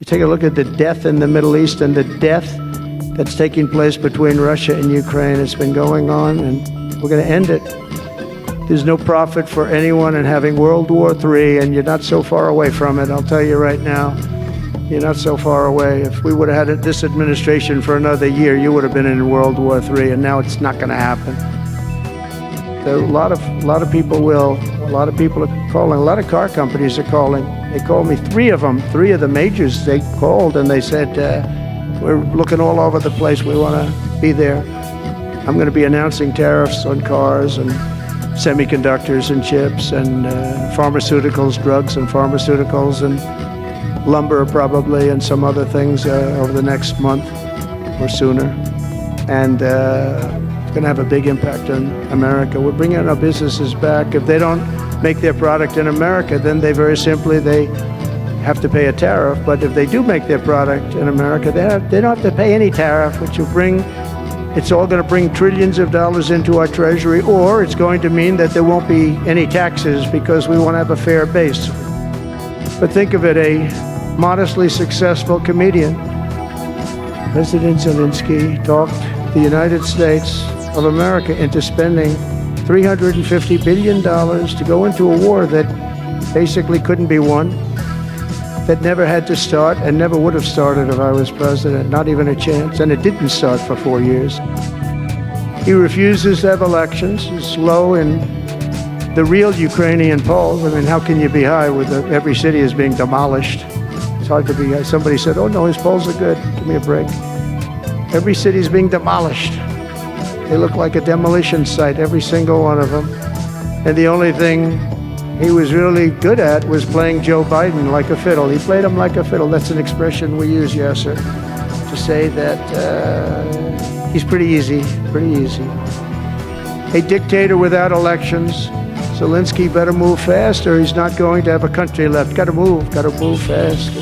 take a look at the death in the Middle East and the death that's taking place between Russia and Ukraine. It's been going on, and we're going to end it. There's no profit for anyone in having World War III, and you're not so far away from it. I'll tell you right now, you're not so far away. If we would have had this administration for another year, you would have been in World War III, and now it's not going to happen. A lot of people will. A lot of people are calling. A lot of car companies are calling. They called me, three of the majors. They called and they said, "We're looking all over the place. We want to be there." I'm going to be announcing tariffs on cars and semiconductors and chips and pharmaceuticals, drugs and pharmaceuticals and lumber probably and some other things over the next month or sooner. And it's going to have a big impact on America. We're bringing our businesses back. If they don't make their product in America, then they have to pay a tariff. But if they do make their product in America, they don't have to pay any tariff, which will it's all going to bring trillions of dollars into our treasury, or it's going to mean that there won't be any taxes because we won't have a fair base. But think of it, a modestly successful comedian, President Zelenskyy, talked the United States of America into spending $350 billion to go into a war that basically couldn't be won, that never had to start and never would have started if I was president, not even a chance, and it didn't start for 4 years. He refuses to have elections. He's low in the real Ukrainian polls. I mean, how can you be high with every city is being demolished? It's hard to be high. Somebody said, "Oh no, his polls are good. Give me a break." Every city is being demolished. They look like a demolition site, every single one of them. And the only thing he was really good at was playing Joe Biden like a fiddle. He played him like a fiddle. That's an expression we use, yes, sir, to say that he's pretty easy. A dictator without elections. Zelenskyy better move fast or he's not going to have a country left. Got to move fast.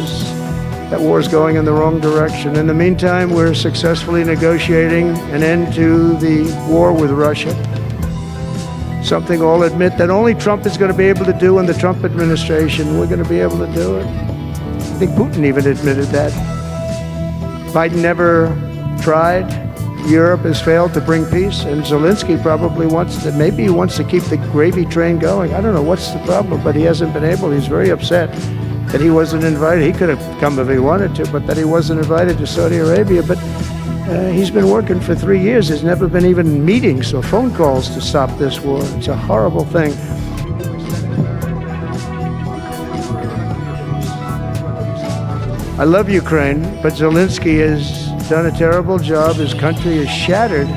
That war is going in the wrong direction. In the meantime, we're successfully negotiating an end to the war with Russia. Something I'll admit that only Trump is going to be able to do in the Trump administration. We're going to be able to do it. I think Putin even admitted that. Biden never tried. Europe has failed to bring peace, and Zelenskyy probably wants to keep the gravy train going. I don't know what's the problem, but he hasn't been able. He's very upset that he wasn't invited. He could have come if he wanted to, but that he wasn't invited to Saudi Arabia. But he's been working for 3 years. There's never been even meetings or phone calls to stop this war. It's a horrible thing. I love Ukraine, but Zelenskyy has done a terrible job. His country is shattered,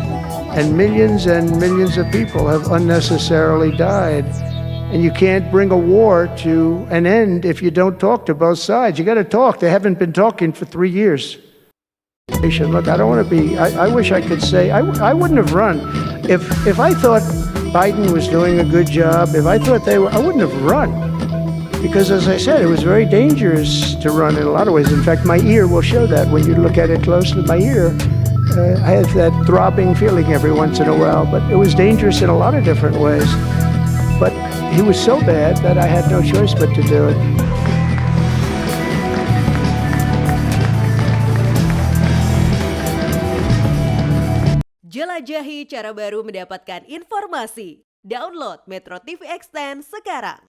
and millions of people have unnecessarily died. And you can't bring a war to an end if you don't talk to both sides. You got to talk. They haven't been talking for 3 years. Look, I don't want to be, I wish I could say, I wouldn't have run. If I thought Biden was doing a good job, if I thought I wouldn't have run. Because as I said, it was very dangerous to run in a lot of ways. In fact, my ear will show that when you look at it closely. My ear, I have that throbbing feeling every once in a while, but it was dangerous in a lot of different ways. But he was so bad that I had no choice but to do it. Jelajahi cara baru mendapatkan informasi. Download MetroTV Extend sekarang.